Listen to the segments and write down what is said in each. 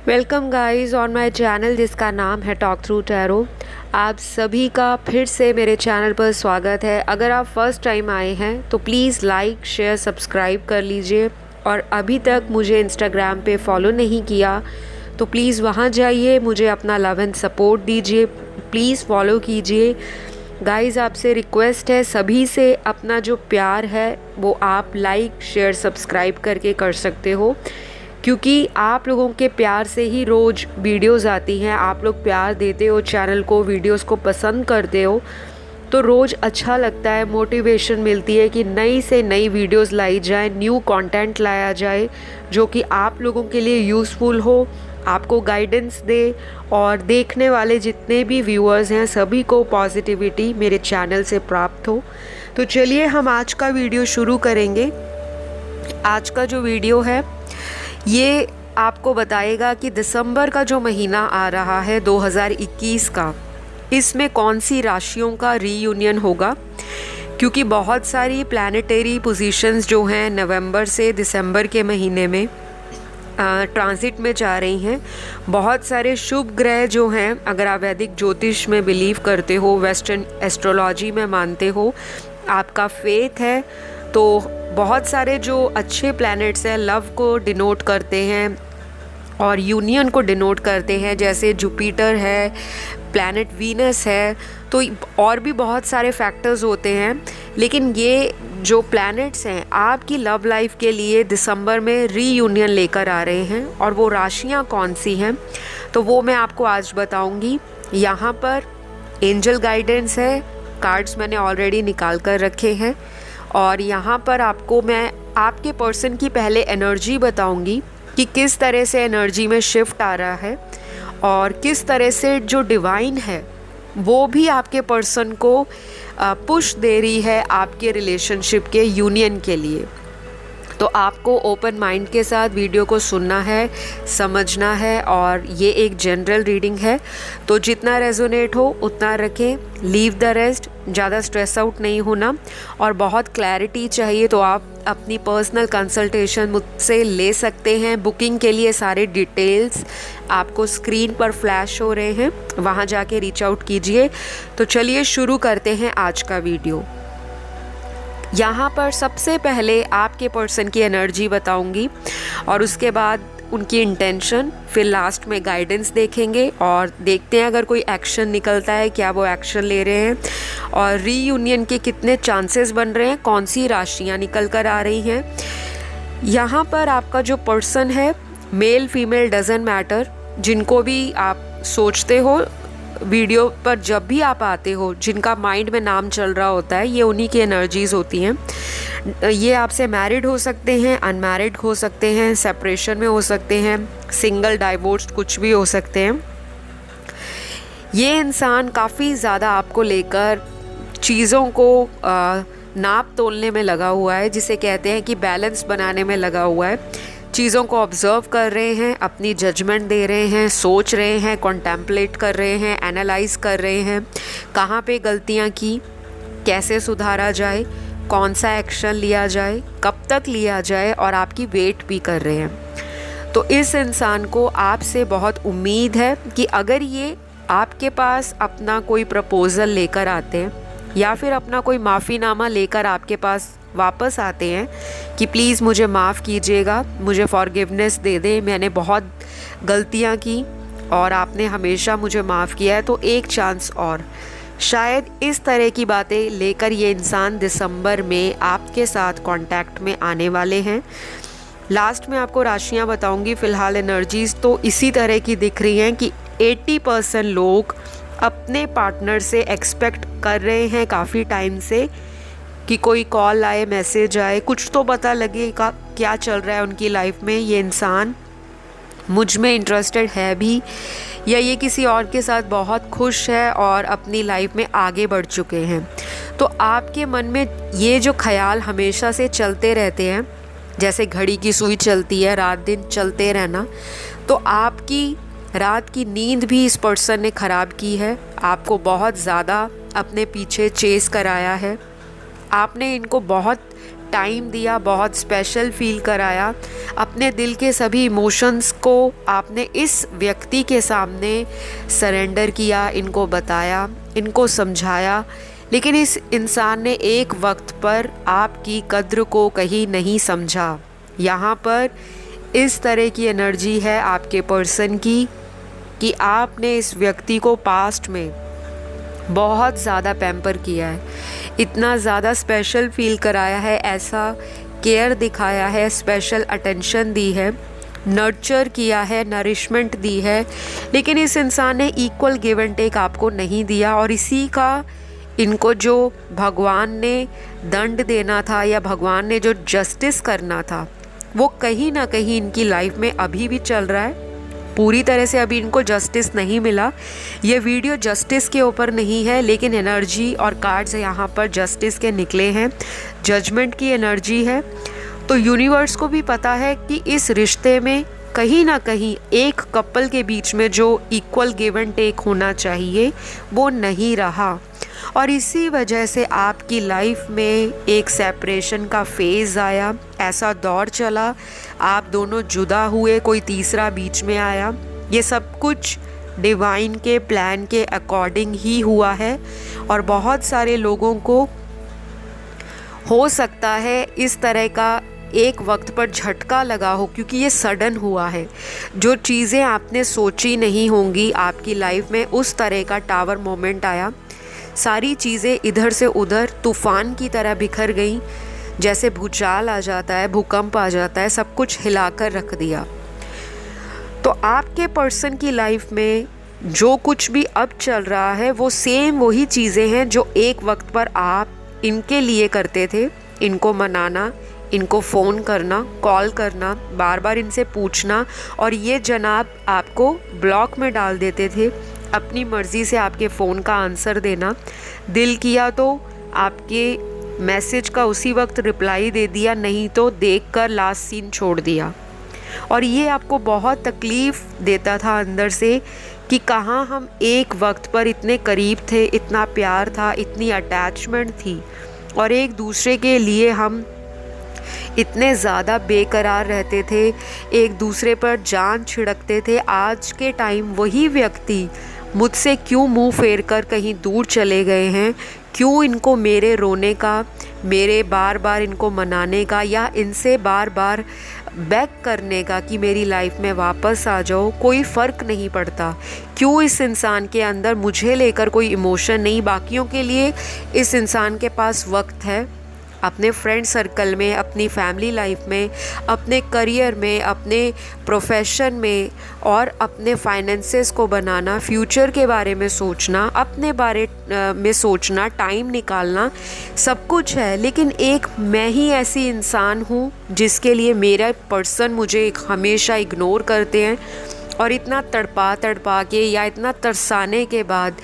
Welcome guys on my channel जिसका नाम है टॉक थ्रू टैरो। आप सभी का फिर से मेरे चैनल पर स्वागत है। अगर आप फर्स्ट टाइम आए हैं तो प्लीज़ लाइक शेयर सब्सक्राइब कर लीजिए, और अभी तक मुझे इंस्टाग्राम पे फॉलो नहीं किया तो प्लीज़ वहाँ जाइए, मुझे अपना लव एंड सपोर्ट दीजिए, प्लीज़ फॉलो कीजिए। गाइस आपसे रिक्वेस्ट है सभी से, अपना जो प्यार है वो आप लाइक शेयर सब्सक्राइब करके कर सकते हो, क्योंकि आप लोगों के प्यार से ही रोज़ वीडियोस आती हैं। आप लोग प्यार देते हो चैनल को, वीडियोस को पसंद करते हो तो रोज़ अच्छा लगता है, मोटिवेशन मिलती है कि नई से नई वीडियोस लाई जाए, न्यू कंटेंट लाया जाए जो कि आप लोगों के लिए यूज़फुल हो, आपको गाइडेंस दे, और देखने वाले जितने भी व्यूअर्स हैं सभी को पॉजिटिविटी मेरे चैनल से प्राप्त हो। तो चलिए हम आज का वीडियो शुरू करेंगे। आज का जो वीडियो है ये आपको बताएगा कि दिसंबर का जो महीना आ रहा है 2021 का, इसमें कौन सी राशियों का रीयूनियन होगा, क्योंकि बहुत सारी प्लैनेटरी पोजीशंस जो हैं नवंबर से दिसंबर के महीने में ट्रांजिट में जा रही हैं। बहुत सारे शुभ ग्रह जो हैं, अगर आप वैदिक ज्योतिष में बिलीव करते हो, वेस्टर्न एस्ट्रोलॉजी में मानते हो, आपका फेथ है, तो बहुत सारे जो अच्छे प्लैनेट्स हैं लव को डिनोट करते हैं और यूनियन को डिनोट करते हैं, जैसे जुपिटर है, प्लैनेट वीनस है, तो और भी बहुत सारे फैक्टर्स होते हैं। लेकिन ये जो प्लैनेट्स हैं आपकी लव लाइफ के लिए दिसंबर में रीयूनियन लेकर आ रहे हैं, और वो राशियाँ कौन सी हैं तो वो मैं आपको आज बताऊंगी। यहाँ पर एंजल गाइडेंस है, कार्ड्स मैंने ऑलरेडी निकाल कर रखे हैं, और यहाँ पर आपको मैं आपके पर्सन की पहले एनर्जी बताऊंगी कि किस तरह से एनर्जी में शिफ्ट आ रहा है, और किस तरह से जो डिवाइन है वो भी आपके पर्सन को पुश दे रही है आपके रिलेशनशिप के यूनियन के लिए। तो आपको ओपन माइंड के साथ वीडियो को सुनना है, समझना है, और ये एक जनरल रीडिंग है तो जितना रेजोनेट हो उतना रखें, लीव द रेस्ट। ज़्यादा स्ट्रेस आउट नहीं होना, और बहुत क्लैरिटी चाहिए तो आप अपनी पर्सनल कंसल्टेशन मुझसे ले सकते हैं। बुकिंग के लिए सारे डिटेल्स आपको स्क्रीन पर फ्लैश हो रहे हैं, वहाँ जाके रीच आउट कीजिए। तो चलिए शुरू करते हैं आज का वीडियो। यहाँ पर सबसे पहले आपके पर्सन की एनर्जी बताऊंगी, और उसके बाद उनकी इंटेंशन, फिर लास्ट में गाइडेंस देखेंगे और देखते हैं अगर कोई एक्शन निकलता है क्या वो एक्शन ले रहे हैं, और रीयूनियन के कितने चांसेस बन रहे हैं, कौन सी राशियाँ निकल कर आ रही हैं। यहाँ पर आपका जो पर्सन है, मेल फीमेल डजंट मैटर, जिनको भी आप सोचते हो वीडियो पर जब भी आप आते हो, जिनका माइंड में नाम चल रहा होता है, ये उन्हीं की एनर्जीज़ होती हैं। ये आपसे मैरिड हो सकते हैं, अनमैरिड हो सकते हैं, सेपरेशन में हो सकते हैं, सिंगल, डाइवोर्स्ड, कुछ भी हो सकते हैं। ये इंसान काफ़ी ज़्यादा आपको लेकर चीज़ों को नाप तोलने में लगा हुआ है, जिसे कहते हैं कि बैलेंस बनाने में लगा हुआ है। चीज़ों को ऑब्ज़र्व कर रहे हैं, अपनी जजमेंट दे रहे हैं, सोच रहे हैं, कॉन्टेम्पलेट कर रहे हैं, एनालाइज कर रहे हैं, कहाँ पे गलतियाँ की, कैसे सुधारा जाए, कौन सा एक्शन लिया जाए, कब तक लिया जाए, और आपकी वेट भी कर रहे हैं। तो इस इंसान को आपसे बहुत उम्मीद है कि अगर ये आपके पास अपना कोई प्रपोज़ल लेकर आते हैं, या फिर अपना कोई माफ़ीनामा लेकर आपके पास वापस आते हैं कि प्लीज़ मुझे माफ़ कीजिएगा, मुझे फॉरगिवनेस दे दें, मैंने बहुत गलतियां की और आपने हमेशा मुझे माफ़ किया है, तो एक चांस और, शायद इस तरह की बातें लेकर ये इंसान दिसंबर में आपके साथ कांटेक्ट में आने वाले हैं। लास्ट में आपको राशियां बताऊंगी। फ़िलहाल एनर्जीज़ तो इसी तरह की दिख रही हैं कि 80% लोग अपने पार्टनर से एक्सपेक्ट कर रहे हैं काफ़ी टाइम से कि कोई कॉल आए, मैसेज आए, कुछ तो पता लगे क्या चल रहा है उनकी लाइफ में, ये इंसान मुझ में इंटरेस्टेड है भी, या ये किसी और के साथ बहुत खुश है और अपनी लाइफ में आगे बढ़ चुके हैं। तो आपके मन में ये जो ख्याल हमेशा से चलते रहते हैं, जैसे घड़ी की सुई चलती है, रात दिन चलते रहना, तो आपकी रात की नींद भी इस पर्सन ने ख़राब की है, आपको बहुत ज़्यादा अपने पीछे चेस कराया है, आपने इनको बहुत टाइम दिया, बहुत स्पेशल फील कराया, अपने दिल के सभी इमोशंस को आपने इस व्यक्ति के सामने सरेंडर किया, इनको बताया, इनको समझाया। लेकिन इस इंसान ने एक वक्त पर आपकी कद्र को कहीं नहीं समझा। यहाँ पर इस तरह की एनर्जी है आपके पर्सन की कि आपने इस व्यक्ति को पास्ट में बहुत ज़्यादा पैम्पर किया है, इतना ज़्यादा स्पेशल फील कराया है, ऐसा केयर दिखाया है, स्पेशल अटेंशन दी है, नर्चर किया है, नरिशमेंट दी है। लेकिन इस इंसान ने इक्वल गिव एंड टेक आपको नहीं दिया, और इसी का इनको जो भगवान ने दंड देना था या भगवान ने जो जस्टिस करना था वो कहीं ना कहीं इनकी लाइफ में अभी भी चल रहा है। पूरी तरह से अभी इनको जस्टिस नहीं मिला। ये वीडियो जस्टिस के ऊपर नहीं है, लेकिन एनर्जी और कार्ड्स यहाँ पर जस्टिस के निकले हैं, जजमेंट की एनर्जी है। तो यूनिवर्स को भी पता है कि इस रिश्ते में कहीं ना कहीं एक कपल के बीच में जो इक्वल गिव एंड टेक होना चाहिए वो नहीं रहा, और इसी वजह से आपकी लाइफ में एक सेपरेशन का फेज़ आया, ऐसा दौर चला, आप दोनों जुदा हुए, कोई तीसरा बीच में आया। ये सब कुछ डिवाइन के प्लान के अकॉर्डिंग ही हुआ है, और बहुत सारे लोगों को हो सकता है इस तरह का एक वक्त पर झटका लगा हो, क्योंकि ये सडन हुआ है। जो चीज़ें आपने सोची नहीं होंगी आपकी लाइफ में, उस तरह का टावर मोमेंट आया। सारी चीज़ें इधर से उधर तूफ़ान की तरह बिखर गई, जैसे भूचाल आ जाता है, भूकंप आ जाता है, सब कुछ हिलाकर रख दिया। तो आपके पर्सन की लाइफ में जो कुछ भी अब चल रहा है वो सेम वही चीज़ें हैं जो एक वक्त पर आप इनके लिए करते थे। इनको मनाना, इनको फ़ोन करना, कॉल करना, बार बार इनसे पूछना, और ये जनाब आपको ब्लॉक में डाल देते थे, अपनी मर्ज़ी से आपके फ़ोन का आंसर देना, दिल किया तो आपके मैसेज का उसी वक्त रिप्लाई दे दिया, नहीं तो देखकर लास्ट सीन छोड़ दिया। और ये आपको बहुत तकलीफ़ देता था अंदर से कि कहाँ हम एक वक्त पर इतने करीब थे, इतना प्यार था, इतनी अटैचमेंट थी, और एक दूसरे के लिए हम इतने ज़्यादा बेकरार रहते थे, एक दूसरे पर जान छिड़कते थे। आज के टाइम वही व्यक्ति मुझसे क्यों मुंह फेर कर कहीं दूर चले गए हैं, क्यों इनको मेरे रोने का, मेरे बार बार इनको मनाने का, या इनसे बार बार बैक करने का कि मेरी लाइफ में वापस आ जाओ, कोई फ़र्क नहीं पड़ता। क्यों इस इंसान के अंदर मुझे लेकर कोई इमोशन नहीं, बाकियों के लिए इस इंसान के पास वक्त है, अपने फ्रेंड सर्कल में, अपनी फैमिली लाइफ में, अपने करियर में, अपने प्रोफेशन में, और अपने फाइनेंसेस को बनाना, फ्यूचर के बारे में सोचना, अपने बारे में सोचना, टाइम निकालना, सब कुछ है। लेकिन एक मैं ही ऐसी इंसान हूँ जिसके लिए मेरा पर्सन मुझे हमेशा इग्नोर करते हैं, और इतना तड़पा के या इतना तरसाने के बाद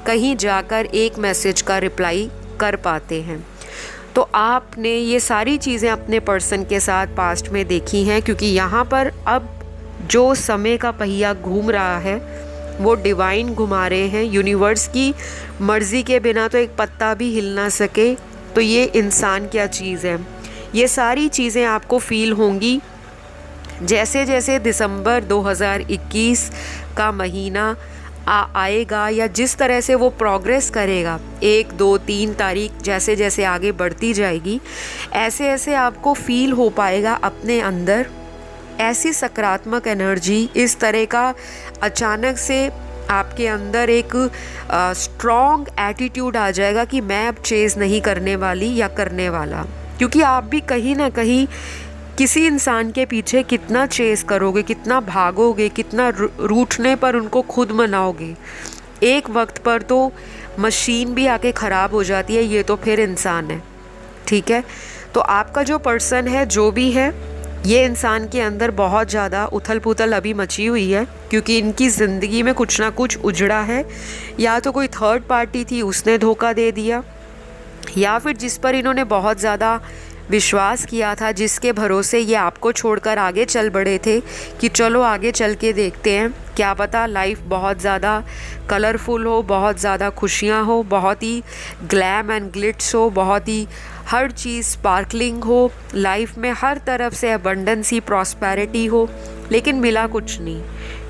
कहीं जाकर एक मैसेज का रिप्लाई कर पाते हैं। तो आपने ये सारी चीज़ें अपने पर्सन के साथ पास्ट में देखी हैं, क्योंकि यहाँ पर अब जो समय का पहिया घूम रहा है वो डिवाइन घुमा रहे हैं। यूनिवर्स की मर्ज़ी के बिना तो एक पत्ता भी हिल ना सके, तो ये इंसान क्या चीज़ है। ये सारी चीज़ें आपको फील होंगी जैसे जैसे दिसंबर 2021 का महीना आएगा, या जिस तरह से वो प्रोग्रेस करेगा, 1, 2, 3 तारीख जैसे जैसे आगे बढ़ती जाएगी, ऐसे ऐसे आपको फील हो पाएगा अपने अंदर ऐसी सकारात्मक एनर्जी, इस तरह का अचानक से आपके अंदर एक स्ट्रॉन्ग एटीट्यूड आ जाएगा कि मैं अब चेज़ नहीं करने वाली या करने वाला। क्योंकि आप भी कहीं ना कहीं किसी इंसान के पीछे कितना चेस करोगे, कितना भागोगे, कितना रूठने पर उनको खुद मनाओगे। एक वक्त पर तो मशीन भी आके ख़राब हो जाती है, ये तो फिर इंसान है। ठीक है, तो आपका जो पर्सन है, जो भी है, ये इंसान के अंदर बहुत ज़्यादा उथल पुथल अभी मची हुई है, क्योंकि इनकी ज़िंदगी में कुछ ना कुछ उजड़ा है। या तो कोई थर्ड पार्टी थी, उसने धोखा दे दिया, या फिर जिस पर इन्होंने बहुत ज़्यादा विश्वास किया था, जिसके भरोसे ये आपको छोड़कर आगे चल बढ़े थे कि चलो आगे चल के देखते हैं, क्या पता लाइफ बहुत ज़्यादा कलरफुल हो, बहुत ज़्यादा खुशियाँ हो, बहुत ही ग्लैम एंड ग्लिट्स हो, बहुत ही हर चीज़ स्पार्कलिंग हो, लाइफ में हर तरफ से अबंडेंस ही प्रॉस्पेरिटी हो। लेकिन मिला कुछ नहीं,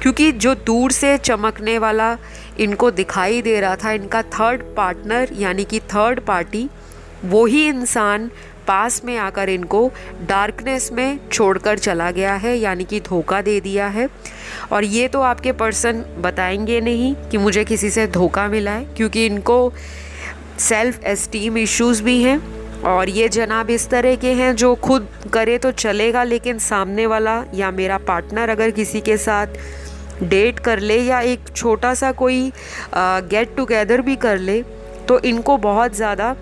क्योंकि जो दूर से चमकने वाला इनको दिखाई दे रहा था, इनका थर्ड पार्टनर यानी कि थर्ड पार्टी, वो ही इंसान पास में आकर इनको डार्कनेस में छोड़कर चला गया है, यानी कि धोखा दे दिया है। और ये तो आपके पर्सन बताएंगे नहीं कि मुझे किसी से धोखा मिला है, क्योंकि इनको सेल्फ एस्टीम इश्यूज़ भी हैं। और ये जनाब इस तरह के हैं जो खुद करे तो चलेगा, लेकिन सामने वाला या मेरा पार्टनर अगर किसी के साथ डेट कर ले या एक छोटा सा कोई गेट टुगेदर भी कर ले तो इनको बहुत ज़्यादा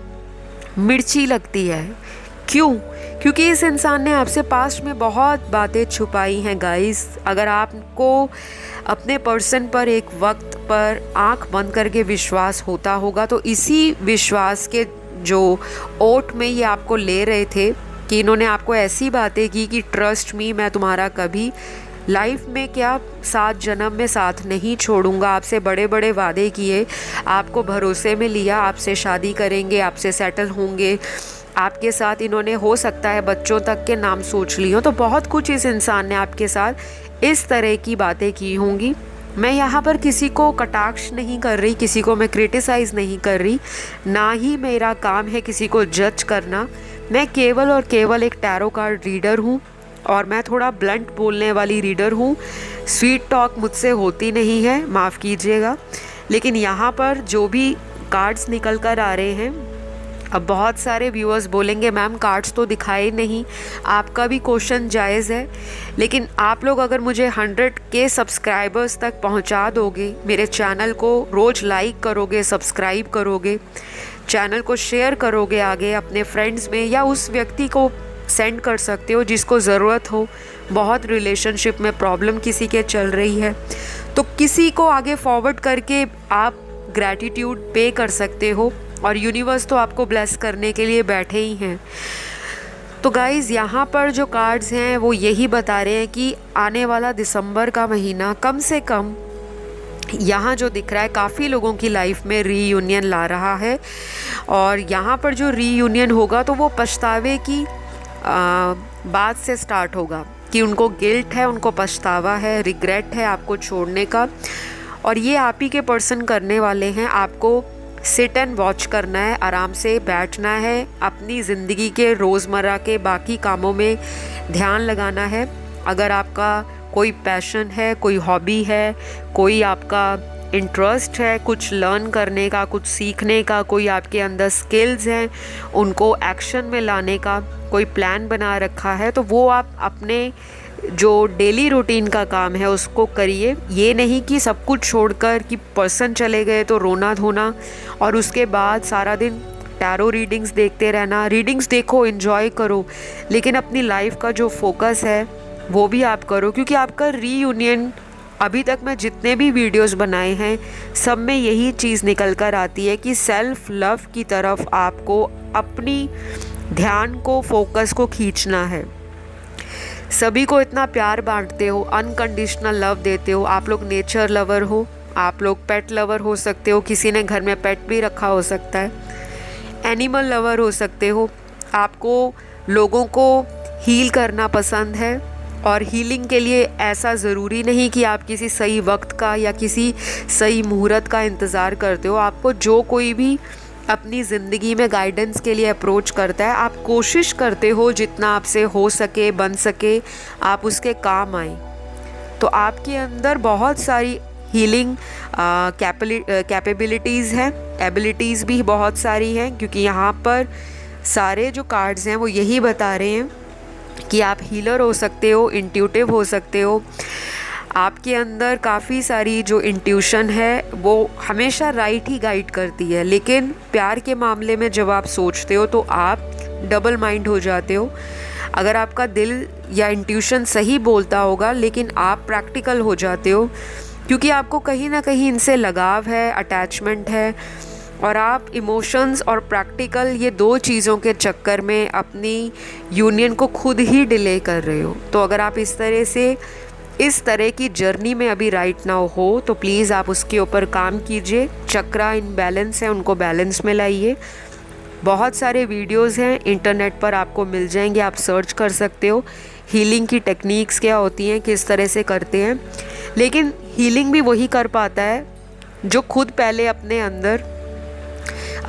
मिर्ची लगती है। क्यों? क्योंकि इस इंसान ने आपसे पास्ट में बहुत बातें छुपाई हैं गाइस। अगर आपको अपने पर्सन पर एक वक्त पर आंख बंद करके विश्वास होता होगा तो इसी विश्वास के जो ओट में ये आपको ले रहे थे कि इन्होंने आपको ऐसी बातें की कि ट्रस्ट मी, मैं तुम्हारा कभी लाइफ में क्या 7 जन्म में साथ नहीं छोड़ूंगा। आपसे बड़े बड़े वादे किए, आपको भरोसे में लिया, आपसे शादी करेंगे, आपसे सेटल होंगे, आपके साथ इन्होंने हो सकता है बच्चों तक के नाम सोच लिए हो। तो बहुत कुछ इस इंसान ने आपके साथ इस तरह की बातें की होंगी। मैं यहाँ पर किसी को कटाक्ष नहीं कर रही, किसी को मैं क्रिटिसाइज़ नहीं कर रही, ना ही मेरा काम है किसी को जज करना। मैं केवल और केवल एक टैरो कार्ड रीडर हूँ और मैं थोड़ा ब्लंट बोलने वाली रीडर हूँ। स्वीट टॉक मुझसे होती नहीं है, माफ़ कीजिएगा। लेकिन यहाँ पर जो भी कार्ड्स निकल कर आ रहे हैं, अब बहुत सारे व्यूअर्स बोलेंगे मैम कार्ड्स तो दिखाए नहीं। आपका भी क्वेश्चन जायज़ है, लेकिन आप लोग अगर मुझे 100K सब्सक्राइबर्स तक पहुंचा दोगे, मेरे चैनल को रोज़ लाइक करोगे, सब्सक्राइब करोगे, चैनल को शेयर करोगे आगे अपने फ्रेंड्स में, या उस व्यक्ति को सेंड कर सकते हो जिसको ज़रूरत हो, बहुत रिलेशनशिप में प्रॉब्लम किसी के चल रही है, तो किसी को आगे फॉरवर्ड करके आप ग्रैटिट्यूड पे कर सकते हो। और यूनिवर्स तो आपको ब्लेस करने के लिए बैठे ही हैं। तो गाइज़ यहाँ पर जो कार्ड्स हैं वो यही बता रहे हैं कि आने वाला दिसंबर का महीना कम से कम यहाँ जो दिख रहा है काफ़ी लोगों की लाइफ में रीयूनियन ला रहा है। और यहाँ पर जो रीयूनियन होगा तो वो पछतावे की बात से स्टार्ट होगा कि उनको गिल्ट है, उनको पछतावा है, रिग्रेट है आपको छोड़ने का। और ये आप ही के पर्सन करने वाले हैं। आपको सिट एंड वॉच करना है, आराम से बैठना है, अपनी ज़िंदगी के रोज़मर्रा के बाकी कामों में ध्यान लगाना है। अगर आपका कोई पैशन है, कोई हॉबी है, कोई आपका इंटरेस्ट है कुछ लर्न करने का, कुछ सीखने का, कोई आपके अंदर स्किल्स हैं उनको एक्शन में लाने का कोई प्लान बना रखा है, तो वो आप अपने जो डेली रूटीन का काम है उसको करिए। ये नहीं कि सब कुछ छोड़कर कि पर्सन चले गए तो रोना धोना और उसके बाद सारा दिन टैरो रीडिंग्स देखते रहना। रीडिंग्स देखो, एंजॉय करो, लेकिन अपनी लाइफ का जो फोकस है वो भी आप करो, क्योंकि आपका रीयूनियन, अभी तक मैं जितने भी वीडियोस बनाए हैं सब में यही चीज़ निकल कर आती है कि सेल्फ लव की तरफ आपको अपनी ध्यान को, फोकस को खींचना है। सभी को इतना प्यार बांटते हो, अनकंडीशनल लव देते हो। आप लोग नेचर लवर हो, आप लोग पेट लवर हो सकते हो, किसी ने घर में पेट भी रखा हो सकता है, एनिमल लवर हो सकते हो। आपको लोगों को हील करना पसंद है और हीलिंग के लिए ऐसा ज़रूरी नहीं कि आप किसी सही वक्त का या किसी सही मुहूर्त का इंतज़ार करते हो। आपको जो कोई भी अपनी ज़िंदगी में गाइडेंस के लिए अप्रोच करता है, आप कोशिश करते हो जितना आपसे हो सके, बन सके, आप उसके काम आए। तो आपके अंदर बहुत सारी हीलिंग कैपेबिलिटीज़ हैं, एबिलिटीज़ भी बहुत सारी हैं, क्योंकि यहाँ पर सारे जो कार्ड्स हैं वो यही बता रहे हैं कि आप हीलर हो सकते हो, इंट्यूटिव हो सकते हो। आपके अंदर काफ़ी सारी जो इंट्यूशन है वो हमेशा राइट ही गाइड करती है, लेकिन प्यार के मामले में जब आप सोचते हो तो आप डबल माइंड हो जाते हो। अगर आपका दिल या इंट्यूशन सही बोलता होगा लेकिन आप प्रैक्टिकल हो जाते हो, क्योंकि आपको कहीं ना कहीं इनसे लगाव है, अटैचमेंट है। और आप इमोशंस और प्रैक्टिकल ये दो चीज़ों के चक्कर में अपनी यूनियन को खुद ही डिले कर रहे हो। तो अगर आप इस तरह की जर्नी में अभी राइट नाउ हो तो प्लीज़ आप उसके ऊपर काम कीजिए। चक्रा इनबैलेंस है, उनको बैलेंस में लाइए। बहुत सारे वीडियोस हैं इंटरनेट पर, आपको मिल जाएंगे, आप सर्च कर सकते हो हीलिंग की टेक्निक्स क्या होती हैं, किस तरह से करते हैं। लेकिन हीलिंग भी वही कर पाता है जो खुद पहले अपने अंदर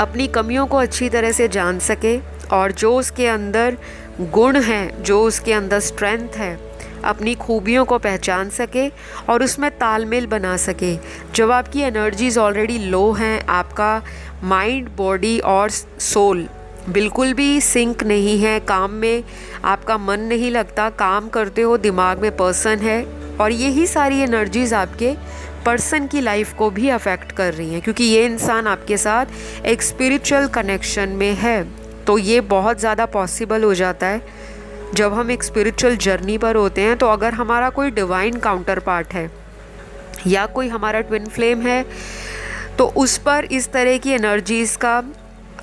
अपनी कमियों को अच्छी तरह से जान सके, और जो उसके अंदर गुण हैं, जो उसके अंदर स्ट्रेंथ है, अपनी खूबियों को पहचान सके और उसमें तालमेल बना सके। जब आपकी एनर्जीज़ ऑलरेडी लो हैं, आपका माइंड, बॉडी और सोल बिल्कुल भी सिंक नहीं है, काम में आपका मन नहीं लगता, काम करते हो दिमाग में पर्सन है, और यही सारी एनर्जीज़ आपके पर्सन की लाइफ को भी अफेक्ट कर रही हैं, क्योंकि ये इंसान आपके साथ एक स्पिरिचुअल कनेक्शन में है। तो ये बहुत ज़्यादा पॉसिबल हो जाता है जब हम एक स्पिरिचुअल जर्नी पर होते हैं। तो अगर हमारा कोई डिवाइन काउंटर पार्ट है या कोई हमारा ट्विन फ्लेम है, तो उस पर इस तरह की एनर्जीज़ का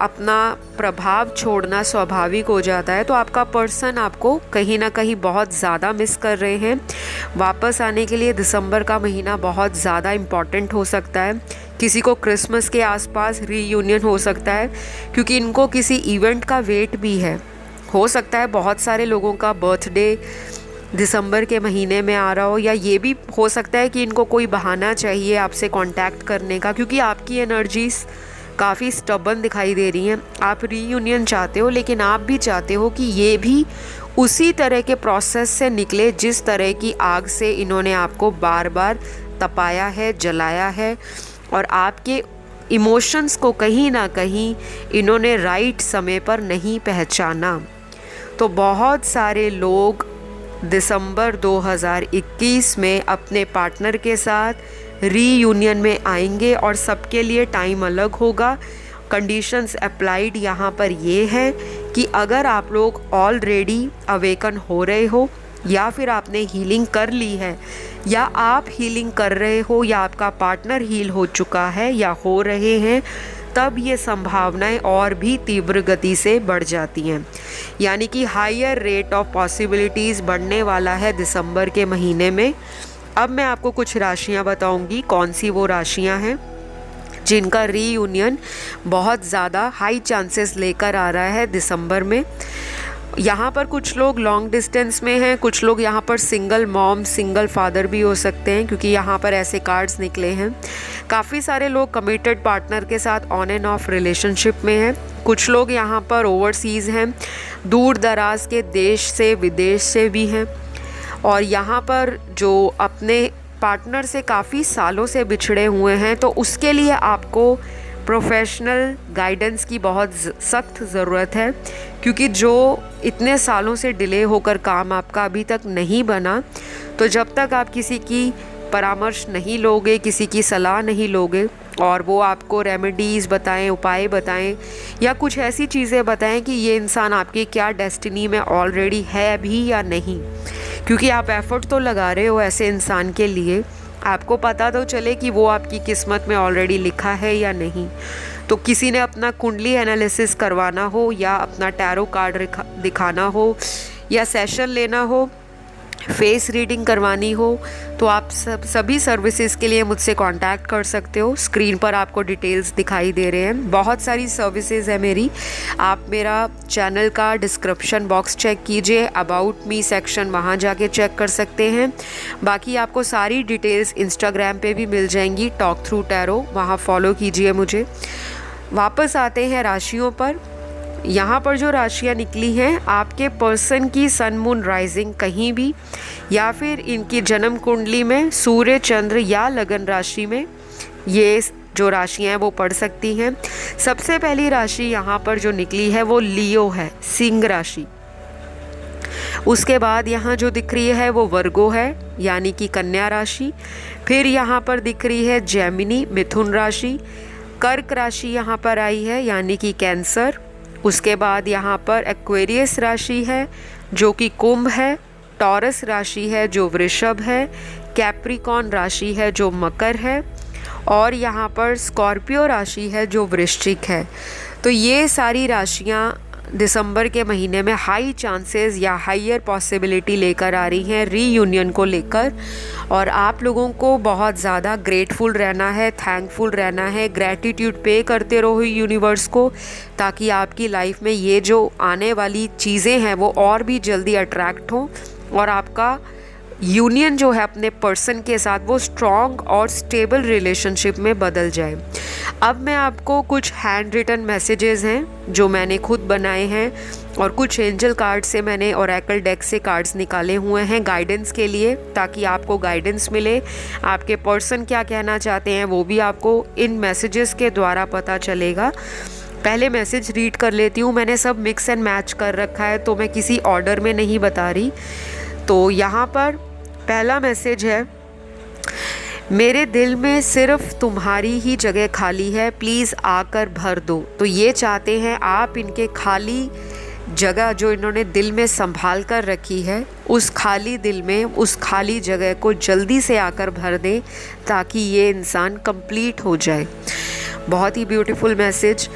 अपना प्रभाव छोड़ना स्वाभाविक हो जाता है। तो आपका पर्सन आपको कहीं ना कहीं बहुत ज़्यादा मिस कर रहे हैं। वापस आने के लिए दिसंबर का महीना बहुत ज़्यादा इम्पॉर्टेंट हो सकता है। किसी को क्रिसमस के आसपास रीयूनियन हो सकता है, क्योंकि इनको किसी इवेंट का वेट भी है। हो सकता है बहुत सारे लोगों का बर्थडे दिसंबर के महीने में आ रहा हो, या ये भी हो सकता है कि इनको कोई बहाना चाहिए आपसे कांटेक्ट करने का, क्योंकि आपकी एनर्जीज़ काफ़ी स्टबन दिखाई दे रही हैं। आप रीयूनियन चाहते हो, लेकिन आप भी चाहते हो कि ये भी उसी तरह के प्रोसेस से निकले जिस तरह की आग से इन्होंने आपको बार बार तपाया है, जलाया है, और आपके इमोशंस को कहीं ना कहीं इन्होंने राइट समय पर नहीं पहचाना। तो बहुत सारे लोग दिसंबर 2021 में अपने पार्टनर के साथ रीयूनियन में आएंगे, और सबके लिए टाइम अलग होगा। कंडीशंस अप्लाइड यहाँ पर ये है कि अगर आप लोग ऑलरेडी अवेकन हो रहे हो, या फिर आपने हीलिंग कर ली है, या आप हीलिंग कर रहे हो, या आपका पार्टनर हील हो चुका है या हो रहे हैं, तब ये संभावनाएं और भी तीव्र गति से बढ़ जाती हैं। यानी कि हायर रेट ऑफ पॉसिबिलिटीज़ बढ़ने वाला है दिसंबर के महीने में। अब मैं आपको कुछ राशियां बताऊंगी, कौन सी वो राशियां हैं जिनका रीयूनियन बहुत ज़्यादा हाई चांसेस लेकर आ रहा है दिसंबर में। यहाँ पर कुछ लोग लॉन्ग डिस्टेंस में हैं, कुछ लोग यहाँ पर सिंगल मॉम, सिंगल फादर भी हो सकते हैं, क्योंकि यहाँ पर ऐसे कार्ड्स निकले हैं। काफ़ी सारे लोग कमिटेड पार्टनर के साथ ऑन एंड ऑफ रिलेशनशिप में हैं। कुछ लोग यहाँ पर ओवरसीज़ हैं, दूर दराज के देश से, विदेश से भी हैं, और यहाँ पर जो अपने पार्टनर से काफ़ी सालों से बिछड़े हुए हैं, तो उसके लिए आपको प्रोफेशनल गाइडेंस की बहुत सख्त ज़रूरत है, क्योंकि जो इतने सालों से डिले होकर काम आपका अभी तक नहीं बना, तो जब तक आप किसी की परामर्श नहीं लोगे, किसी की सलाह नहीं लोगे, और वो आपको रेमेडीज़ बताएं, उपाय बताएं, या कुछ ऐसी चीज़ें बताएं कि ये इंसान आपकी क्या डेस्टिनी में ऑलरेडी है भी या नहीं, क्योंकि आप एफ़र्ट तो लगा रहे हो ऐसे इंसान के लिए, आपको पता तो चले कि वो आपकी किस्मत में ऑलरेडी लिखा है या नहीं। तो किसी ने अपना कुंडली एनालिसिस करवाना हो, या अपना टैरो कार्ड दिखाना हो, या सेशन लेना हो, फेस रीडिंग करवानी हो, तो आप सभी सर्विसेज के लिए मुझसे कांटेक्ट कर सकते हो। स्क्रीन पर आपको डिटेल्स दिखाई दे रहे हैं। बहुत सारी सर्विसेज है मेरी। आप मेरा चैनल का डिस्क्रिप्शन बॉक्स चेक कीजिए, अबाउट मी सेक्शन, वहाँ जाके चेक कर सकते हैं। बाकी आपको सारी डिटेल्स इंस्टाग्राम पे भी मिल जाएंगी, टॉक थ्रू टैरो, वहाँ फॉलो कीजिए मुझे। वापस आते हैं राशियों पर। यहाँ पर जो राशियाँ निकली हैं, आपके पर्सन की सन मून राइजिंग कहीं भी, या फिर इनकी जन्म कुंडली में सूर्य, चंद्र या लगन राशि में ये जो राशियाँ हैं वो पढ़ सकती हैं। सबसे पहली राशि यहाँ पर जो निकली है वो लियो है, सिंह राशि। उसके बाद यहाँ जो दिख रही है वो वर्गो है, यानी कि कन्या राशि। फिर यहाँ पर दिख रही है जेमिनी, मिथुन राशि। कर्क राशि यहाँ पर आई है, यानी कि कैंसर। उसके बाद यहाँ पर एक्वेरियस राशि है जो कि कुंभ है, टॉरस राशि है जो वृषभ है, कैप्रिकॉर्न राशि है जो मकर है, और यहाँ पर स्कॉर्पियो राशि है जो वृश्चिक है। तो ये सारी राशियाँ दिसंबर के महीने में हाई चांसेस या हाइयर पॉसिबिलिटी लेकर आ रही हैं रीयूनियन को लेकर। और आप लोगों को बहुत ज़्यादा ग्रेटफुल रहना है, थैंकफुल रहना है, ग्रैटिट्यूड पे करते रहो यूनिवर्स को, ताकि आपकी लाइफ में ये जो आने वाली चीज़ें हैं वो और भी जल्दी अट्रैक्ट हों और आपका यूनियन जो है अपने पर्सन के साथ वो स्ट्रॉन्ग और स्टेबल रिलेशनशिप में बदल जाए। अब मैं आपको कुछ हैंड रिटन मैसेजेस हैं जो मैंने खुद बनाए हैं और कुछ एंजल कार्ड से मैंने ओरेकल डेक से कार्ड्स निकाले हुए हैं गाइडेंस के लिए, ताकि आपको गाइडेंस मिले। आपके पर्सन क्या कहना चाहते हैं वो भी आपको इन मैसेजेस के द्वारा पता चलेगा। पहले मैसेज रीड कर लेती हूँ। मैंने सब मिक्स एंड मैच कर रखा है तो मैं किसी ऑर्डर में नहीं बता रही। तो यहाँ पर पहला मैसेज है, मेरे दिल में सिर्फ तुम्हारी ही जगह खाली है, प्लीज़ आकर भर दो। तो ये चाहते हैं आप इनके खाली जगह जो इन्होंने दिल में संभाल कर रखी है, उस खाली दिल में उस खाली जगह को जल्दी से आकर भर दें ताकि ये इंसान कंप्लीट हो जाए। बहुत ही ब्यूटीफुल मैसेज।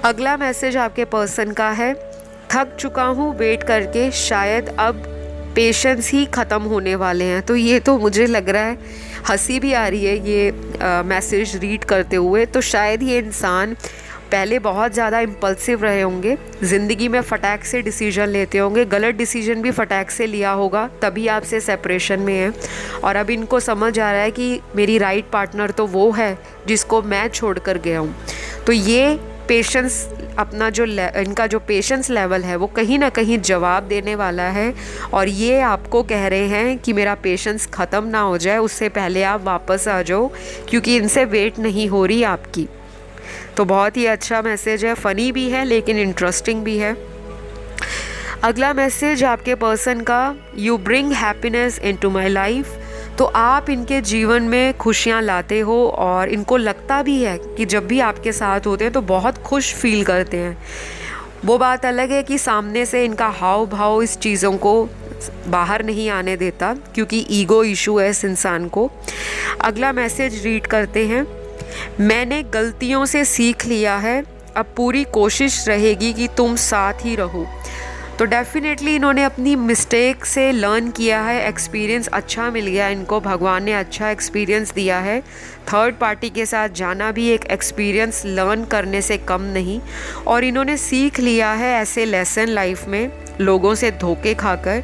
अगला मैसेज आपके पर्सन का है, थक चुका हूँ वेट करके, शायद अब पेशेंस ही ख़त्म होने वाले हैं। तो ये तो मुझे लग रहा है, हंसी भी आ रही है ये मैसेज रीड करते हुए। तो शायद ये इंसान पहले बहुत ज़्यादा इम्पल्सिव रहे होंगे, ज़िंदगी में फटाक से डिसीजन लेते होंगे, गलत डिसीजन भी फटाक से लिया होगा, तभी आपसे सेपरेशन में है। और अब इनको समझ आ रहा है कि मेरी राइट पार्टनर तो वो है जिसको मैं छोड़ कर गया हूँ। तो ये पेशेंस अपना जो इनका जो पेशेंस लेवल है वो कहीं ना कहीं जवाब देने वाला है। और ये आपको कह रहे हैं कि मेरा पेशेंस ख़त्म ना हो जाए, उससे पहले आप वापस आ जाओ, क्योंकि इनसे वेट नहीं हो रही आपकी। तो बहुत ही अच्छा मैसेज है, फ़नी भी है लेकिन इंटरेस्टिंग भी है। अगला मैसेज आपके पर्सन का, you bring happiness into my life. तो आप इनके जीवन में खुशियाँ लाते हो और इनको लगता भी है कि जब भी आपके साथ होते हैं तो बहुत खुश फील करते हैं। वो बात अलग है कि सामने से इनका हाव भाव इस चीज़ों को बाहर नहीं आने देता, क्योंकि ईगो इशू है इस इंसान को। अगला मैसेज रीड करते हैं, मैंने गलतियों से सीख लिया है, अब पूरी कोशिश रहेगी कि तुम साथ ही रहो। तो डेफिनेटली इन्होंने अपनी मिस्टेक से लर्न किया है, एक्सपीरियंस अच्छा मिल गया इनको, भगवान ने अच्छा एक्सपीरियंस दिया है। थर्ड पार्टी के साथ जाना भी एक एक्सपीरियंस लर्न करने से कम नहीं। और इन्होंने सीख लिया है ऐसे लेसन लाइफ में लोगों से धोखे खाकर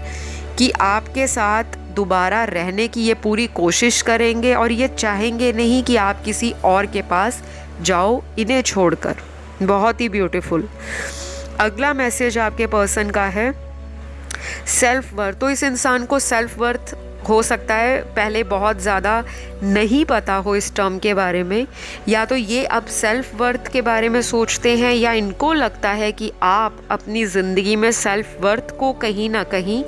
कि आपके साथ दोबारा रहने की ये पूरी कोशिश करेंगे और ये चाहेंगे नहीं कि आप किसी और के पास जाओ इन्हें छोड़कर। बहुत ही ब्यूटीफुल। अगला मैसेज आपके पर्सन का है, सेल्फ वर्थ। तो इस इंसान को सेल्फ वर्थ हो सकता है पहले बहुत ज़्यादा नहीं पता हो इस टर्म के बारे में, या तो ये अब सेल्फ वर्थ के बारे में सोचते हैं, या इनको लगता है कि आप अपनी ज़िंदगी में सेल्फ वर्थ को कहीं ना कहीं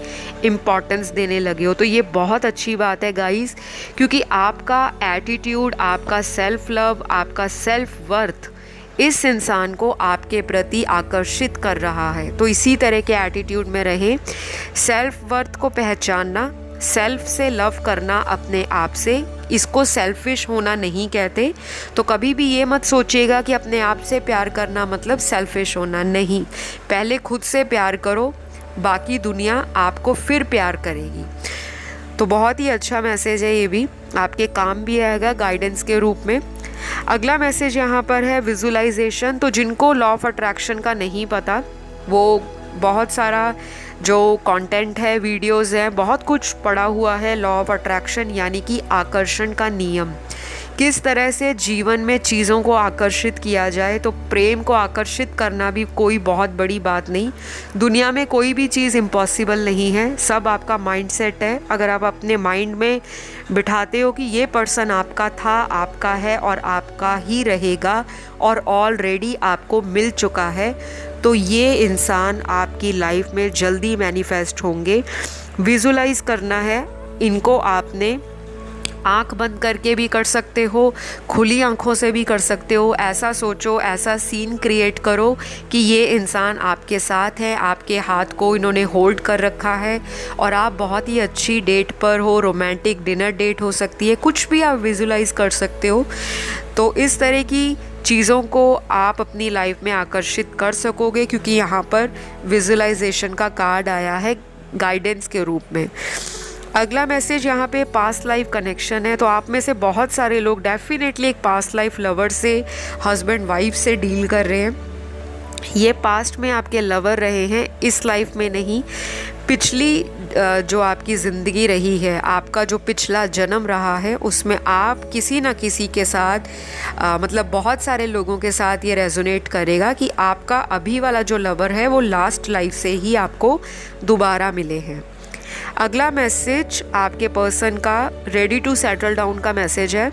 इम्पॉर्टेंस देने लगे हो। तो ये बहुत अच्छी बात है गाइस, क्योंकि आपका एटीट्यूड, आपका सेल्फ लव, आपका सेल्फ वर्थ इस इंसान को आपके प्रति आकर्षित कर रहा है। तो इसी तरह के एटीट्यूड में रहें। सेल्फ वर्थ को पहचानना, सेल्फ से लव करना अपने आप से, इसको सेल्फिश होना नहीं कहते। तो कभी भी ये मत सोचिएगा कि अपने आप से प्यार करना मतलब सेल्फिश होना, नहीं। पहले खुद से प्यार करो, बाकी दुनिया आपको फिर प्यार करेगी। तो बहुत ही अच्छा मैसेज है, ये भी आपके काम भी आएगा गाइडेंस के रूप में। अगला मैसेज यहाँ पर है विजुअलाइजेशन। तो जिनको लॉ ऑफ अट्रैक्शन का नहीं पता, वो बहुत सारा जो कंटेंट है, वीडियोस हैं, बहुत कुछ पढ़ा हुआ है लॉ ऑफ अट्रैक्शन यानी कि आकर्षण का नियम, किस तरह से जीवन में चीज़ों को आकर्षित किया जाए। तो प्रेम को आकर्षित करना भी कोई बहुत बड़ी बात नहीं। दुनिया में कोई भी चीज़ इम्पॉसिबल नहीं है, सब आपका माइंडसेट है। अगर आप अपने माइंड में बिठाते हो कि ये पर्सन आपका था, आपका है और आपका ही रहेगा और ऑलरेडी आपको मिल चुका है, तो ये इंसान आपकी लाइफ में जल्दी मैनिफेस्ट होंगे। विजुलाइज करना है इनको आपने आंख बंद करके भी कर सकते हो, खुली आंखों से भी कर सकते हो। ऐसा सोचो, ऐसा सीन क्रिएट करो कि ये इंसान आपके साथ है, आपके हाथ को इन्होंने होल्ड कर रखा है और आप बहुत ही अच्छी डेट पर हो, रोमांटिक डिनर डेट हो सकती है, कुछ भी आप विजुलाइज कर सकते हो। तो इस तरह की चीज़ों को आप अपनी लाइफ में आकर्षित कर सकोगे, क्योंकि यहाँ पर विजुलाइजेशन का कार्ड आया है गाइडेंस के रूप में। अगला मैसेज यहाँ पे पास्ट लाइफ कनेक्शन है। तो आप में से बहुत सारे लोग डेफिनेटली एक पास्ट लाइफ लवर से, हस्बैंड वाइफ से डील कर रहे हैं। ये पास्ट में आपके लवर रहे हैं, इस लाइफ में नहीं। पिछली जो आपकी ज़िंदगी रही है, आपका जो पिछला जन्म रहा है, उसमें आप किसी ना किसी के साथ मतलब बहुत सारे लोगों के साथ ये रेजोनेट करेगा कि आपका अभी वाला जो लवर है वो लास्ट लाइफ से ही आपको दोबारा मिले हैं। अगला मैसेज आपके पर्सन का रेडी टू सेटल डाउन का मैसेज है।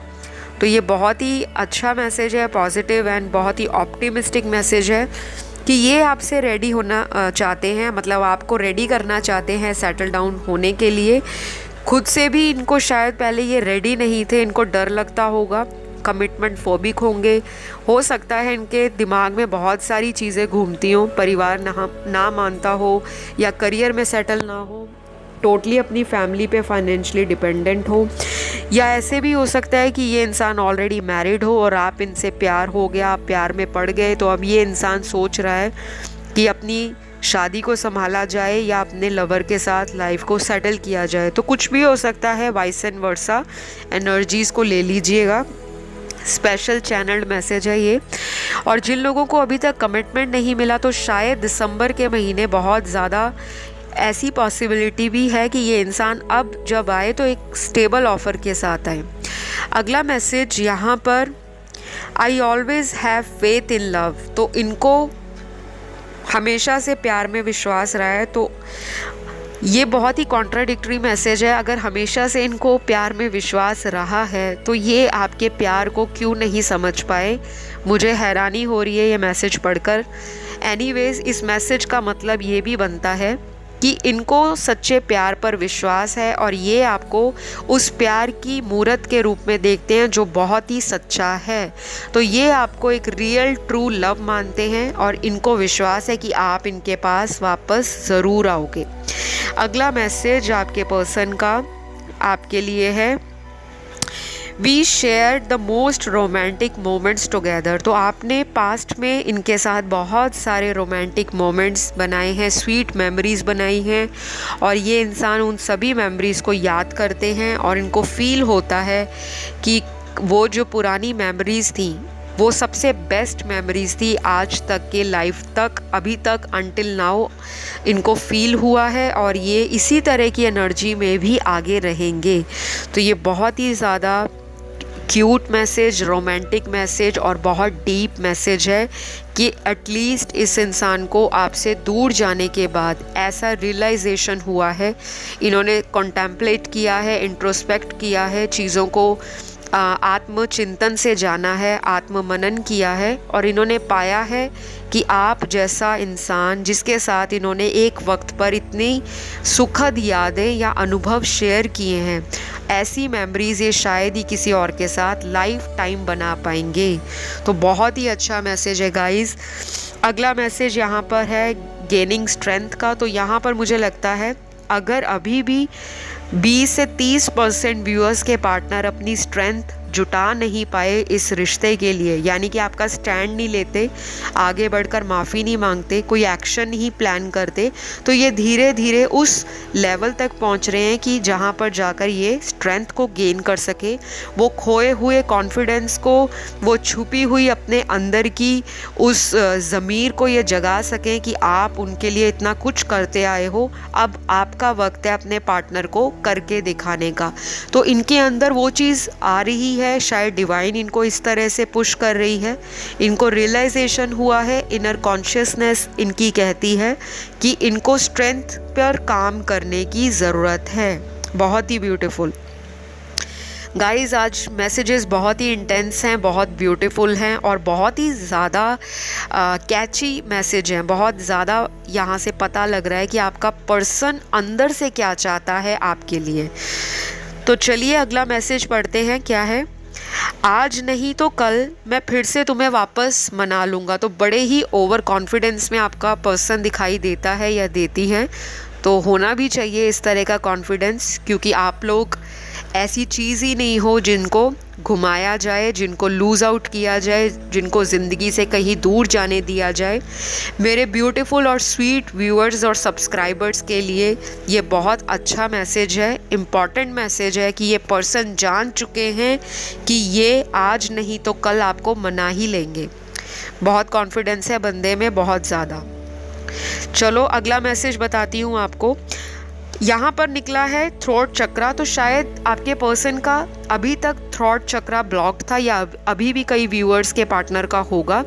तो ये बहुत ही अच्छा मैसेज है, पॉजिटिव एंड बहुत ही ऑप्टिमिस्टिक मैसेज है कि ये आपसे रेडी होना चाहते हैं, मतलब आपको रेडी करना चाहते हैं सेटल डाउन होने के लिए। खुद से भी इनको शायद पहले ये रेडी नहीं थे, इनको डर लगता होगा, कमिटमेंट फोबिक होंगे। हो सकता है इनके दिमाग में बहुत सारी चीज़ें घूमती हों, परिवार ना मानता हो या करियर में सेटल ना हो, टोटली अपनी फैमिली पे फाइनेंशियली डिपेंडेंट हो, या ऐसे भी हो सकता है कि ये इंसान ऑलरेडी मैरिड हो और आप इनसे प्यार हो गया, आप प्यार में पड़ गए, तो अब ये इंसान सोच रहा है कि अपनी शादी को संभाला जाए या अपने लवर के साथ लाइफ को सेटल किया जाए। तो कुछ भी हो सकता है, वाइस एंड वर्सा एनर्जीज़ को ले लीजिएगा। स्पेशल चैनल्ड मैसेज है ये। और जिन लोगों को अभी तक कमिटमेंट नहीं मिला, तो शायद दिसंबर के महीने बहुत ज़्यादा ऐसी पॉसिबिलिटी भी है कि ये इंसान अब जब आए तो एक स्टेबल ऑफ़र के साथ आए। अगला मैसेज यहाँ पर, I always have faith in love. तो इनको हमेशा से प्यार में विश्वास रहा है। तो ये बहुत ही कॉन्ट्राडिक्टरी मैसेज है। अगर हमेशा से इनको प्यार में विश्वास रहा है तो ये आपके प्यार को क्यों नहीं समझ पाए, मुझे हैरानी हो रही है ये मैसेज पढ़कर। एनीवेज, इस मैसेज का मतलब ये भी बनता है कि इनको सच्चे प्यार पर विश्वास है और ये आपको उस प्यार की मूरत के रूप में देखते हैं जो बहुत ही सच्चा है। तो ये आपको एक रियल ट्रू लव मानते हैं और इनको विश्वास है कि आप इनके पास वापस ज़रूर आओगे। अगला मैसेज आपके पर्सन का आपके लिए है, we share the most romantic moments together. तो आपने पास्ट में इनके साथ बहुत सारे रोमांटिक मोमेंट्स बनाए हैं, स्वीट मेमोरीज़ बनाई हैं, और ये इंसान उन सभी मेमोरीज़ को याद करते हैं और इनको फील होता है कि वो जो पुरानी मेमोरीज़ थी वो सबसे बेस्ट मेमोरीज़ थी आज तक के लाइफ तक, अभी तक अनटिल नाउ इनको फील हुआ है और ये इसी तरह की एनर्जी में भी आगे रहेंगे। तो ये बहुत ही ज़्यादा क्यूट मैसेज, रोमांटिक मैसेज और बहुत डीप मैसेज है कि एटलीस्ट इस इंसान को आपसे दूर जाने के बाद ऐसा रियलाइजेशन हुआ है, इन्होंने कॉन्टेम्पलेट किया है, इंट्रोस्पेक्ट किया है, चीज़ों को आत्मचिंतन से जाना है, आत्ममनन किया है और इन्होंने पाया है कि आप जैसा इंसान जिसके साथ इन्होंने एक वक्त पर इतनी सुखद यादें या अनुभव शेयर किए हैं, ऐसी मेमोरीज़ ये शायद ही किसी और के साथ लाइफ टाइम बना पाएंगे। तो बहुत ही अच्छा मैसेज है गाइस। अगला मैसेज यहाँ पर है गेनिंग स्ट्रेंथ का। तो यहाँ पर मुझे लगता है अगर अभी भी 20 से 30% व्यूअर्स के पार्टनर अपनी स्ट्रेंथ जुटा नहीं पाए इस रिश्ते के लिए, यानी कि आपका स्टैंड नहीं लेते, आगे बढ़कर माफ़ी नहीं मांगते, कोई एक्शन नहीं प्लान करते, तो ये धीरे धीरे उस लेवल तक पहुंच रहे हैं कि जहां पर जाकर ये स्ट्रेंथ को गेन कर सके, वो खोए हुए कॉन्फिडेंस को, वो छुपी हुई अपने अंदर की उस ज़मीर को ये जगा सकें कि आप उनके लिए इतना कुछ करते आए हो, अब आपका वक्त है अपने पार्टनर को करके दिखाने का। तो इनके अंदर वो चीज़ आ रही है, शायद डिवाइन इनको इस तरह से पुश कर रही है, इनको रियलाइजेशन हुआ है, इनर कॉन्शियसनेस इनकी कहती है कि इनको स्ट्रेंथ पर काम करने की ज़रूरत है। बहुत ही ब्यूटीफुल गाइज़, आज मैसेजेस बहुत ही इंटेंस हैं, बहुत ब्यूटीफुल हैं और बहुत ही ज़्यादा कैची मैसेज हैं। बहुत ज़्यादा यहाँ से पता लग रहा है कि आपका पर्सन अंदर से क्या चाहता है आपके लिए। तो चलिए अगला मैसेज पढ़ते हैं, क्या है। आज नहीं तो कल मैं फिर से तुम्हें वापस मना लूँगा। तो बड़े ही ओवर कॉन्फिडेंस में आपका पर्सन दिखाई देता है या देती है। तो होना भी चाहिए इस तरह का कॉन्फिडेंस, क्योंकि आप लोग ऐसी चीज़ ही नहीं हो जिनको घुमाया जाए, जिनको लूज़ आउट किया जाए, जिनको ज़िंदगी से कहीं दूर जाने दिया जाए। मेरे ब्यूटीफुल और स्वीट व्यूअर्स और सब्सक्राइबर्स के लिए ये बहुत अच्छा मैसेज है, इम्पॉर्टेंट मैसेज है कि ये पर्सन जान चुके हैं कि ये आज नहीं तो कल आपको मना ही लेंगे। बहुत कॉन्फिडेंस है बंदे में, बहुत ज़्यादा। चलो अगला मैसेज बताती हूँ आपको। यहाँ पर निकला है थ्रोट चक्रा। तो शायद आपके पर्सन का अभी तक थ्रोट चक्रा ब्लॉक था, या अभी भी कई व्यूअर्स के पार्टनर का होगा।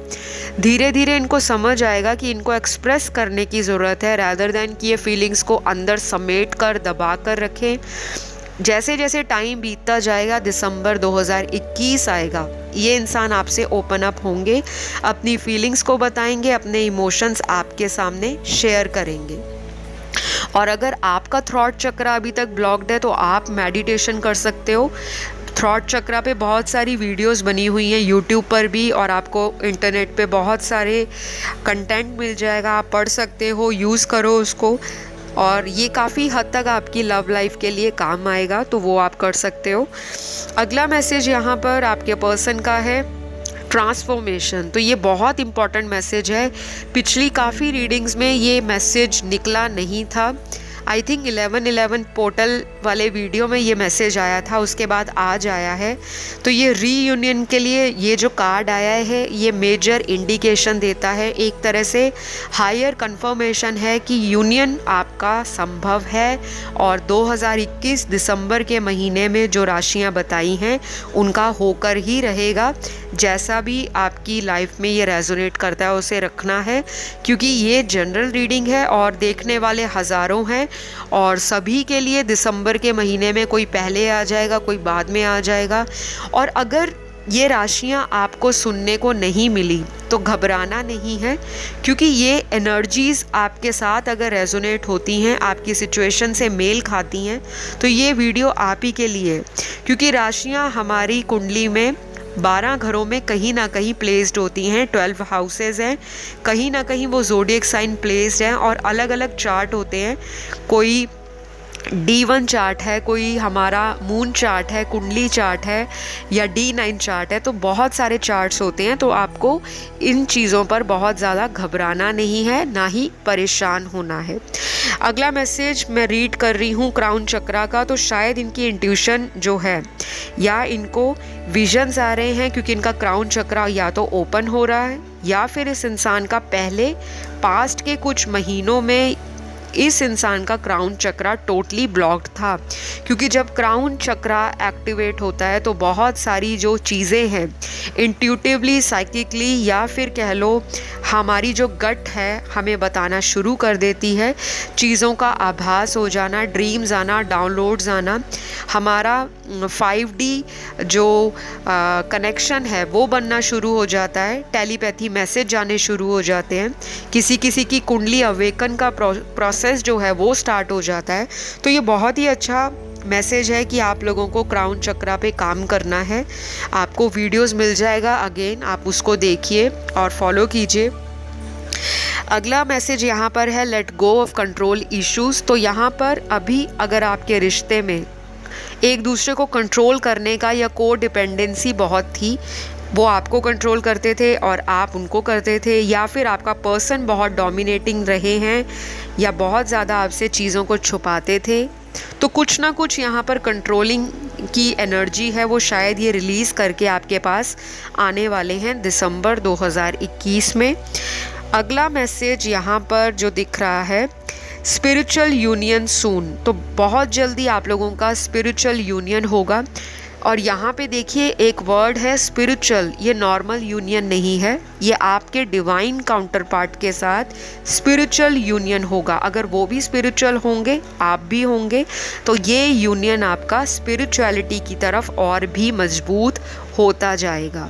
धीरे धीरे इनको समझ आएगा कि इनको एक्सप्रेस करने की ज़रूरत है, रैदर देन कि ये फीलिंग्स को अंदर समेट कर दबा कर रखें। जैसे जैसे टाइम बीतता जाएगा, दिसंबर 2021 आएगा, ये इंसान आपसे ओपन अप होंगे, अपनी फीलिंग्स को बताएंगे, अपने इमोशंस आपके सामने शेयर करेंगे। और अगर आपका थ्रॉट चक्रा अभी तक ब्लॉक्ड है तो आप मेडिटेशन कर सकते हो। थ्रॉट चक्रा पे बहुत सारी वीडियोस बनी हुई हैं यूट्यूब पर भी, और आपको इंटरनेट पे बहुत सारे कंटेंट मिल जाएगा, आप पढ़ सकते हो, यूज़ करो उसको, और ये काफ़ी हद तक आपकी लव लाइफ के लिए काम आएगा, तो वो आप कर सकते हो। अगला मैसेज यहाँ पर आपके पर्सन का है ट्रांसफॉर्मेशन। तो ये बहुत इंपॉर्टेंट मैसेज है। पिछली काफ़ी रीडिंग्स में ये मैसेज निकला नहीं था। आई थिंक 11/11 पोर्टल वाले वीडियो में ये मैसेज आया था, उसके बाद आज आया है। तो ये रीयूनियन के लिए ये जो कार्ड आया है, ये मेजर इंडिकेशन देता है, एक तरह से हायर कंफर्मेशन है कि यूनियन आपका संभव है। और 2021 दिसंबर के महीने में जो राशियां बताई हैं उनका होकर ही रहेगा। जैसा भी आपकी लाइफ में ये रेजोनेट करता है उसे रखना है, क्योंकि ये जनरल रीडिंग है और देखने वाले हज़ारों हैं, और सभी के लिए दिसंबर के महीने में कोई पहले आ जाएगा, कोई बाद में आ जाएगा। और अगर ये राशियां आपको सुनने को नहीं मिली तो घबराना नहीं है, क्योंकि ये एनर्जीज़ आपके साथ अगर रेजोनेट होती हैं, आपकी सिचुएशन से मेल खाती हैं, तो ये वीडियो आप ही के लिए है। क्योंकि राशियां हमारी कुंडली में 12 घरों में कहीं ना कहीं प्लेस्ड होती हैं, 12 हाउसेस हैं, कहीं ना कहीं वो ज़ोडिएक साइन प्लेस्ड हैं, और अलग अलग चार्ट होते हैं। कोई D1 चार्ट है, कोई हमारा मून चार्ट है, कुंडली चार्ट है, या D9 चार्ट है। तो बहुत सारे चार्ट्स होते हैं, तो आपको इन चीज़ों पर बहुत ज़्यादा घबराना नहीं है, ना ही परेशान होना है। अगला मैसेज मैं रीड कर रही हूँ क्राउन चक्रा का। तो शायद इनकी इंट्यूशन जो है, या इनको विजन्स आ रहे हैं, क्योंकि इनका क्राउन चक्रा या तो ओपन हो रहा है, या फिर इस इंसान का पहले पास्ट के कुछ महीनों में इस इंसान का क्राउन चक्रा टोटली ब्लॉक्ड था। क्योंकि जब क्राउन चक्रा एक्टिवेट होता है तो बहुत सारी जो चीज़ें हैं इंट्यूटिवली, साइकिकली, या फिर कह लो हमारी जो गट है हमें बताना शुरू कर देती है। चीज़ों का आभास हो जाना, ड्रीम्स आना, डाउनलोड्स आना, हमारा 5D जो कनेक्शन है वो बनना शुरू हो जाता है, टेलीपैथी मैसेज जाने शुरू हो जाते हैं, किसी किसी की कुंडली अवेकन का प्रोसेस जो है वो स्टार्ट हो जाता है। तो ये बहुत ही अच्छा मैसेज है कि आप लोगों को क्राउन चक्रा पे काम करना है। आपको वीडियोस मिल जाएगा, अगेन आप उसको देखिए और फॉलो कीजिए। अगला मैसेज यहाँ पर है let go of control issues. तो यहाँ पर अभी अगर आपके रिश्ते में एक दूसरे को कंट्रोल करने का या को डिपेंडेंसी बहुत थी, वो आपको कंट्रोल करते थे और आप उनको करते थे, या फिर आपका पर्सन बहुत डोमिनेटिंग रहे हैं या बहुत ज़्यादा आपसे चीज़ों को छुपाते थे, तो कुछ ना कुछ यहाँ पर कंट्रोलिंग की एनर्जी है वो शायद ये रिलीज़ करके आपके पास आने वाले हैं दिसंबर 2021 में। अगला मैसेज यहाँ पर जो दिख रहा है, स्पिरिचुअल यूनियन सून। तो बहुत जल्दी आप लोगों का स्पिरिचुअल यूनियन होगा। और यहाँ पे देखिए एक वर्ड है स्पिरिचुअल, ये नॉर्मल यूनियन नहीं है, ये आपके डिवाइन काउंटर पार्ट के साथ स्पिरिचुअल यूनियन होगा। अगर वो भी स्पिरिचुअल होंगे, आप भी होंगे, तो ये यूनियन आपका स्पिरिचुअलिटी की तरफ और भी मजबूत होता जाएगा।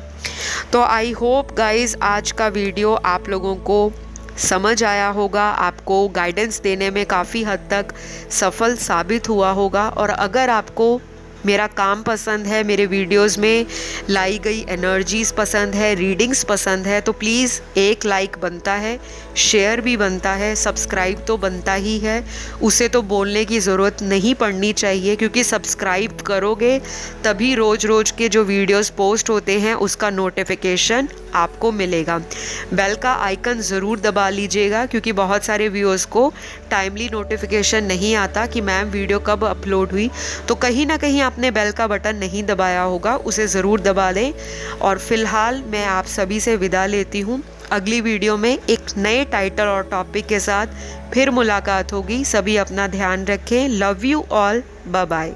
तो आई होप गाइज आज का वीडियो आप लोगों को समझ आया होगा, आपको गाइडेंस देने में काफ़ी हद तक सफल साबित हुआ होगा। और अगर आपको मेरा काम पसंद है, मेरे वीडियोस में लाई गई एनर्जीज़ पसंद है, रीडिंग्स पसंद है, तो प्लीज़ एक लाइक बनता है, शेयर भी बनता है, सब्सक्राइब तो बनता ही है। उसे तो बोलने की ज़रूरत नहीं पड़नी चाहिए, क्योंकि सब्सक्राइब करोगे तभी रोज़ रोज़ के जो वीडियोस पोस्ट होते हैं उसका नोटिफिकेशन आपको मिलेगा। बेल का आइकन ज़रूर दबा लीजिएगा, क्योंकि बहुत सारे व्यूअर्स को टाइमली नोटिफिकेशन नहीं आता कि मैम वीडियो कब अपलोड हुई। तो कहीं ना कहीं आपने बेल का बटन नहीं दबाया होगा, उसे ज़रूर दबा दें। और फिलहाल मैं आप सभी से विदा लेती हूँ। अगली वीडियो में एक नए टाइटल और टॉपिक के साथ फिर मुलाकात होगी। सभी अपना ध्यान रखें। Love you all, bye bye.